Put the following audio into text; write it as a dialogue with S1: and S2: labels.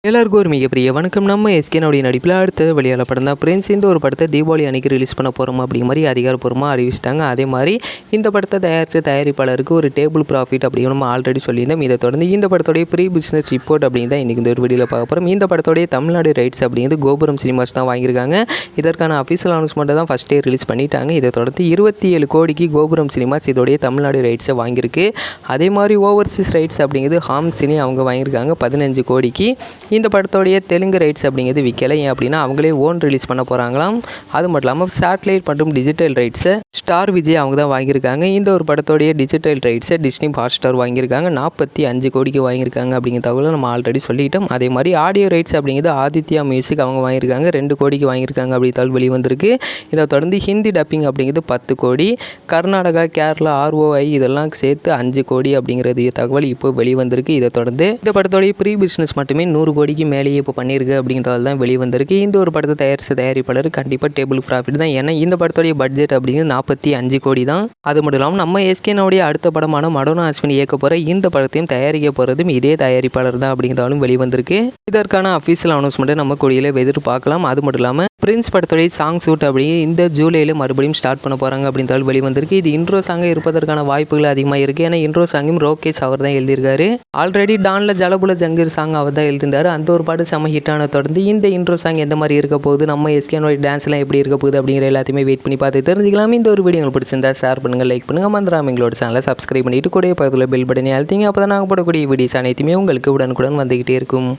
S1: எல்லாருக்கும் ஒரு மிகப்பெரிய வணக்கம். நம்ம எஸ்கேனுடைய நடிப்பில் அடுத்த வெளியான படம் தான் பிரின்ஸ். இந்த ஒரு படத்தை தீபாவளி அன்றைக்கி ரிலீஸ் பண்ண போகிறோம் அப்படிங்கிற மாதிரி அதிகாரப்பூர்வமாக அறிவிச்சிட்டாங்க. அதே மாதிரி இந்த படத்தை தயாரித்த தயாரிப்பாளருக்கு ஒரு டேபிள் ப்ராஃபிட் அப்படின்னு நம்ம ஆல்ரெடி சொல்லியிருந்தோம். இதை தொடர்ந்து இந்த படத்தோடைய ப்ரீ பிஸ்னஸ் ரிப்போர்ட் அப்படிங்கிறத இன்றைக்கி இந்த ஒரு வீடியோவில் பார்க்க போகிறோம். இந்த படத்தோடைய தமிழ்நாடு ரைட்ஸ் அப்படிங்கிறது கோபுரம் சினிமாஸ் தான் வாங்கியிருக்காங்க. இதற்கான அஃபீஷியல் அனௌன்ஸ்மெண்ட்டை தான் ஃபஸ்ட்டே ரிலீஸ் பண்ணிட்டாங்க. இதை தொடர்ந்து 27 கோடிக்கு கோபுரம் சினிமாஸ் இதோடைய தமிழ்நாடு ரைட்ஸை வாங்கியிருக்கு. அதே மாதிரி ஓவர்சீஸ் ரைட்ஸ் அப்படிங்கிறது ஹாம் சினி அவங்க வாங்கியிருக்காங்க 15 கோடிக்கு. இந்த படத்தோடைய தெலுங்கு ரைட்ஸ் அப்படிங்கிறது விற்கலை. ஏன் அப்படின்னா அவங்களே ஓன் ரிலீஸ் பண்ண போகிறாங்களாம். அது மட்டும் இல்லாமல் சேட்டலைட் மற்றும் டிஜிட்டல் ரைட்ஸை ஸ்டார் விஜய் அவங்க தான் வாங்கியிருக்காங்க. இந்த ஒரு படத்தோடைய டிஜிட்டல் ரைட்ஸை டிஸ்னி ஹாட்ஸ்டார் வாங்கியிருக்காங்க 45 கோடிக்கு வாங்கியிருக்காங்க அப்படிங்கிற தகவலை நம்ம ஆல்ரெடி சொல்லிட்டோம். அதே மாதிரி ஆடியோ ரைட்ஸ் அப்படிங்கிறது ஆதித்யா மியூசிக் அவங்க வாங்கியிருக்காங்க 2 கோடிக்கு வாங்கியிருக்காங்க அப்படி தகவல் வெளிவந்திருக்கு. இதை தொடர்ந்து ஹிந்தி டப்பிங் அப்படிங்கிறது 10 கோடி, கர்நாடகா, கேரளா, ROI இதெல்லாம் சேர்த்து 5 கோடி அப்படிங்கிறது தகவல் இப்போ வெளிவந்திருக்கு. இதை தொடர்ந்து இந்த படத்தோடைய ப்ரீ பிஸ்னஸ் மட்டுமே 100 கோடிக்கு மேலேயே இப்போ பண்ணியிருக்கு அப்படிங்கிறதால தான் வெளிவந்திருக்கு. இந்த ஒரு படத்தை தயாரித்த தயாரிப்பாளர் கண்டிப்பாக டேபிள் ப்ராஃபிட் தான். ஏன்னா இந்த படத்தோடைய பட்ஜெட் அப்படிங்கிறது 45 கோடி தான். அது மட்டும் இல்லாமல் நம்ம எஸ்கேனுடைய அடுத்த படமான மடோனா அஸ்வினி இயக்க போகிற இந்த படத்தையும் தயாரிக்க போகிறதும் இதே தயாரிப்பாளர் தான் அப்படிங்கிறதாலும் வெளிவந்திருக்கு. இதற்கான அஃபீஷியல் அனௌன்ஸ்மெண்ட்டை நம்ம கொடியில் எதிர்பார்க்கலாம். அது மட்டும் இல்லாமல் பிரின்ஸ் படத்தோடைய சாங் ஷூட் அப்படி இந்த ஜூலையில் மறுபடியும் ஸ்டார்ட் பண்ண போகிறாங்க அப்படின்றாலும் வெளிவந்திருக்கு. இது இன்ட்ரோ சாங்காக இருப்பதற்கான வாய்ப்புகள் அதிகமாக இருக்குது. ஏன்னா இன்ட்ரோ சாங்கும் ரோகேஷ் அவர் தான் எழுதியிருக்காரு. ஆல்ரெடி டானில் ஜலபுல ஜங்கீர் சாங் அவர் தான் எழுதியிருந்தார். அந்த ஒரு பாட்டு செம்ம ஹிட்டான தொடர்ந்து இந்த இன்ட்ரோ சாங் எந்த மாதிரி இருக்க போகுது, நம்ம எஸ்கேனோட டான்ஸ்லாம் எப்படி இருக்க போகுது அப்படிங்கிற எல்லாத்தையுமே வெயிட் பண்ணி பார்த்து தெரிஞ்சுக்கலாம். இந்த ஒரு வீடியோ உங்களுக்கு பிடிச்சிருந்தா ஷேர் பண்ணுங்கள், லைக் பண்ணுங்கள், மறந்துடாம எங்களோட சேனலை சப்ஸ்கிரைப் பண்ணிட்டு கூட பக்கத்தில் பெல் பட்டனை அழுத்திங்க. அப்போ தான் நாங்கள் போடக்கூடிய வீடியோஸ் அனைத்துமே உங்களுக்கு உடனுக்குடன் வந்துக்கிட்டே இருக்கும்.